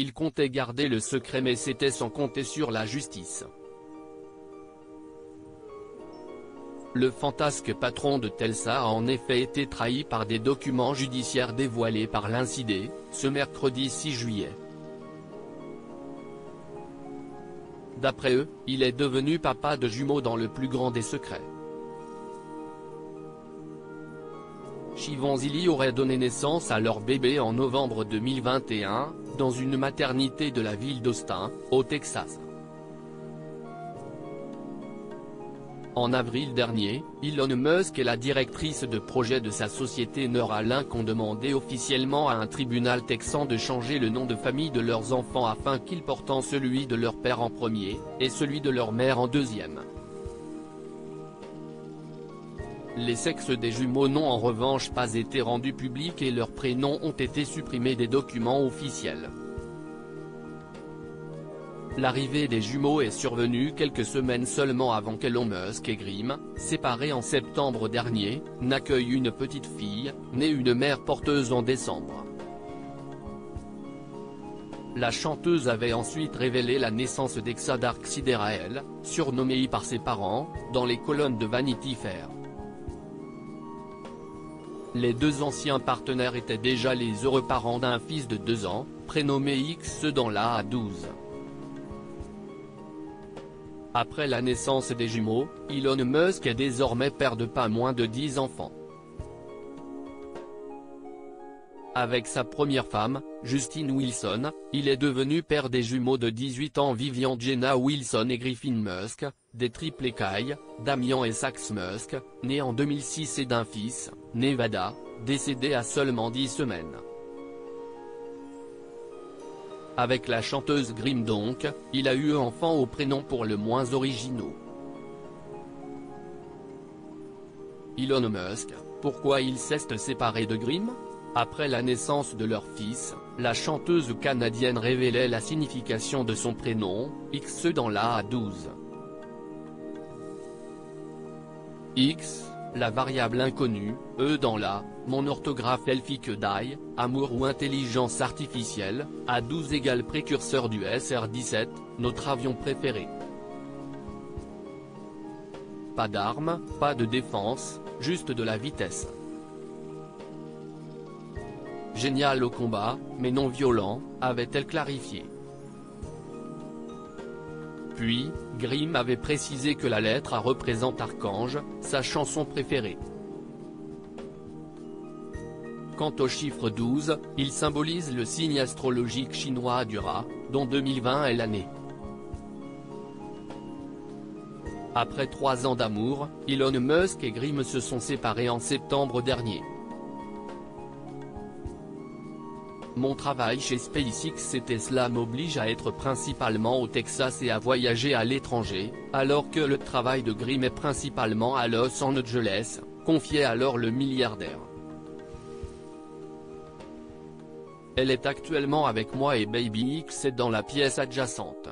il comptait garder le secret mais c'était sans compter sur la justice. Le fantasque patron de Telsa a en effet été trahi par des documents judiciaires dévoilés par l'Incidé, ce mercredi 6 juillet. D'après eux, il est devenu papa de jumeaux dans le plus grand des secrets. Chivonzili aurait donné naissance à leur bébé en novembre 2021, dans une maternité de la ville d'Austin, au Texas. En avril dernier, Elon Musk et la directrice de projet de sa société Neuralink ont demandé officiellement à un tribunal texan de changer le nom de famille de leurs enfants afin qu'ils portent celui de leur père en premier, et celui de leur mère en deuxième. Les sexes des jumeaux n'ont en revanche pas été rendus publics et leurs prénoms ont été supprimés des documents officiels. L'arrivée des jumeaux est survenue quelques semaines seulement avant qu'Elon Musk et Grimm, séparés en septembre dernier, n'accueillent une petite fille, née une mère porteuse en décembre. La chanteuse avait ensuite révélé la naissance d'Exadark Siderael, surnommé par ses parents, dans les colonnes de Vanity Fair. Les deux anciens partenaires étaient déjà les heureux parents d'un fils de 2 ans, prénommé X dans la A12. Après la naissance des jumeaux, Elon Musk est désormais père de pas moins de 10 enfants. Avec sa première femme, Justine Wilson, il est devenu père des jumeaux de 18 ans Vivian Jenna Wilson et Griffin Musk, des triples écailles, Damian et Sax Musk, nés en 2006 et d'un fils, Nevada, décédé à seulement 10 semaines. Avec la chanteuse Grimm donc, il a eu enfant aux prénoms pour le moins originaux. Elon Musk, pourquoi il s'est séparé de Grimm? Après la naissance de leur fils, la chanteuse canadienne révélait la signification de son prénom, X dans la A12. X, la variable inconnue, E dans la, mon orthographe elfique die, amour ou intelligence artificielle, A12 égale précurseur du SR-17, notre avion préféré. Pas d'armes, pas de défense, juste de la vitesse. Génial au combat, mais non violent, avait-elle clarifié. Puis, Grimm avait précisé que la lettre A représente Archange, sa chanson préférée. Quant au chiffre 12, il symbolise le signe astrologique chinois du rat, dont 2020 est l'année. Après 3 ans d'amour, Elon Musk et Grimm se sont séparés en septembre dernier. Mon travail chez SpaceX et Tesla m'oblige à être principalement au Texas et à voyager à l'étranger, alors que le travail de Grimm est principalement à Los Angeles, confiait alors le milliardaire. Elle est actuellement avec moi et Baby X est dans la pièce adjacente.